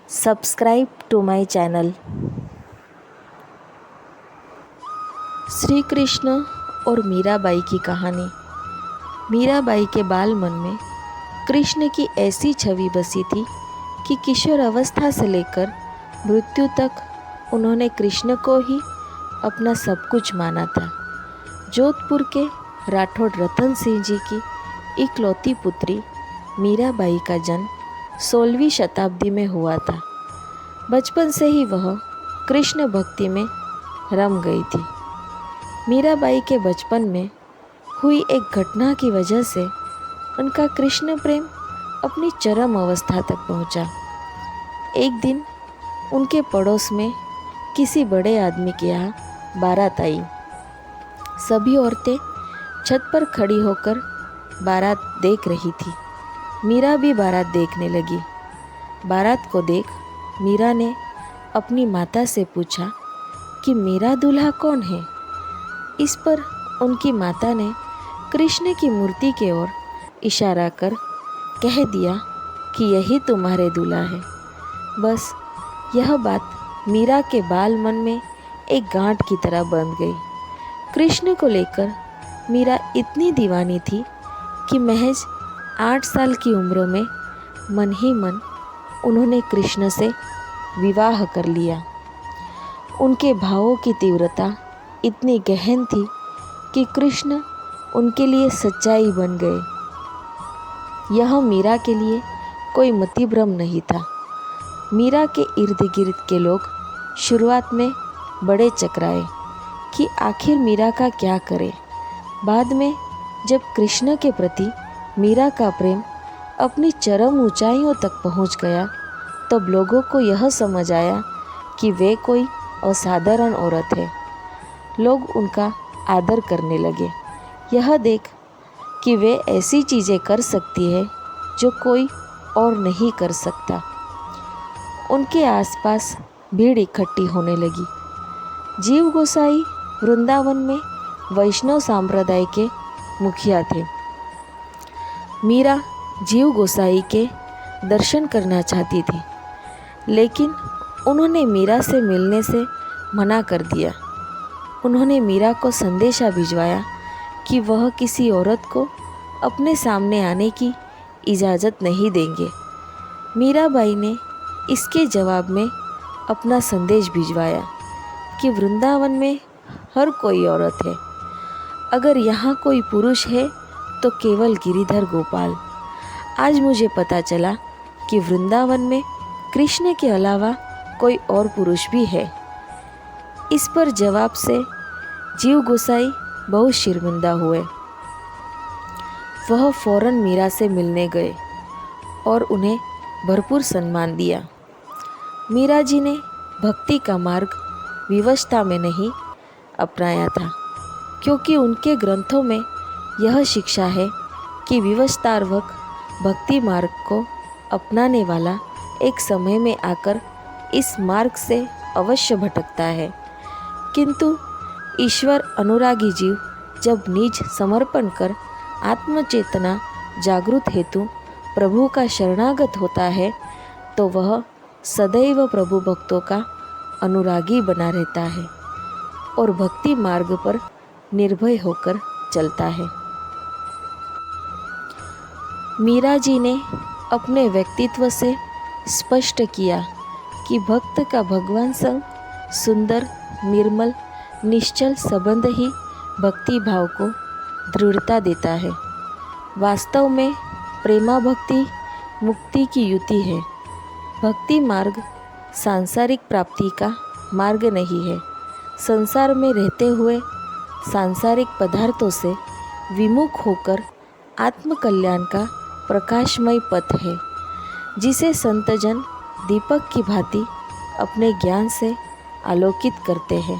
Subscribe to my channel. Shri Krishna और मीराबाई की कहानी। मीराबाई के बाल मन में कृष्ण की ऐसी छवि बसी थी कि किशोर अवस्था से लेकर मृत्यु तक उन्होंने कृष्ण को ही अपना सब कुछ माना था। जोधपुर के राठौड़ रतन सिंह जी की इकलौती पुत्री मीराबाई का जन्म 16वीं शताब्दी में हुआ था। बचपन से ही वह कृष्ण भक्ति में रम गई थी। मीराबाई के बचपन में हुई एक घटना की वजह से उनका कृष्ण प्रेम अपनी चरम अवस्था तक पहुंचा। एक दिन उनके पड़ोस में किसी बड़े आदमी के यहाँ बारात आई। सभी औरतें छत पर खड़ी होकर बारात देख रही थी। मीरा भी बारात देखने लगी। बारात को देख मीरा ने अपनी माता से पूछा कि मेरा दूल्हा कौन है। इस पर उनकी माता ने कृष्ण की मूर्ति की ओर इशारा कर कह दिया कि यही तुम्हारे दूल्हा है। बस यह बात मीरा के बाल मन में एक गांठ की तरह बंध गई। कृष्ण को लेकर मीरा इतनी दीवानी थी कि महज 8 साल की उम्र में मन ही मन उन्होंने कृष्ण से विवाह कर लिया। उनके भावों की तीव्रता इतनी गहन थी कि कृष्ण उनके लिए सच्चाई बन गए। यह मीरा के लिए कोई मतिभ्रम नहीं था। मीरा के इर्द गिर्द के लोग शुरुआत में बड़े चकराए कि आखिर मीरा का क्या करें। बाद में जब कृष्ण के प्रति मीरा का प्रेम अपनी चरम ऊंचाइयों तक पहुंच गया, तब लोगों को यह समझ आया कि वे कोई असाधारण औरत है। लोग उनका आदर करने लगे, यह देख कि वे ऐसी चीज़ें कर सकती है जो कोई और नहीं कर सकता। उनके आसपास भीड़ इकट्ठी होने लगी। जीव गोसाई वृंदावन में वैष्णव संप्रदाय के मुखिया थे। मीरा जीव गोसाई के दर्शन करना चाहती थी, लेकिन उन्होंने मीरा से मिलने से मना कर दिया। उन्होंने मीरा को संदेशा भिजवाया कि वह किसी औरत को अपने सामने आने की इजाज़त नहीं देंगे। मीराबाई ने इसके जवाब में अपना संदेश भिजवाया कि वृंदावन में हर कोई औरत है। अगर यहाँ कोई पुरुष है तो केवल गिरिधर गोपाल। आज मुझे पता चला कि वृंदावन में कृष्ण के अलावा कोई और पुरुष भी है। इस पर जवाब से जीव गोसाई बहुत शर्मिंदा हुए। वह फौरन मीरा से मिलने गए और उन्हें भरपूर सम्मान दिया। मीरा जी ने भक्ति का मार्ग विवशता में नहीं अपनाया था, क्योंकि उनके ग्रंथों में यह शिक्षा है कि विवशतार्वक भक्ति मार्ग को अपनाने वाला एक समय में आकर इस मार्ग से अवश्य भटकता है। किंतु ईश्वर अनुरागी जीव जब निज समर्पण कर आत्मचेतना जागृत हेतु प्रभु का शरणागत होता है, तो वह सदैव प्रभु भक्तों का अनुरागी बना रहता है और भक्ति मार्ग पर निर्भय होकर चलता है। मीरा जी ने अपने व्यक्तित्व से स्पष्ट किया कि भक्त का भगवान संग सुंदर, निर्मल, निश्चल संबंध ही भक्ति भाव को दृढ़ता देता है। वास्तव में प्रेमा भक्ति मुक्ति की युति है। भक्ति मार्ग सांसारिक प्राप्ति का मार्ग नहीं है। संसार में रहते हुए सांसारिक पदार्थों से विमुख होकर आत्मकल्याण का प्रकाशमय पथ है, जिसे संतजन दीपक की भांति अपने ज्ञान से आलोकित करते हैं।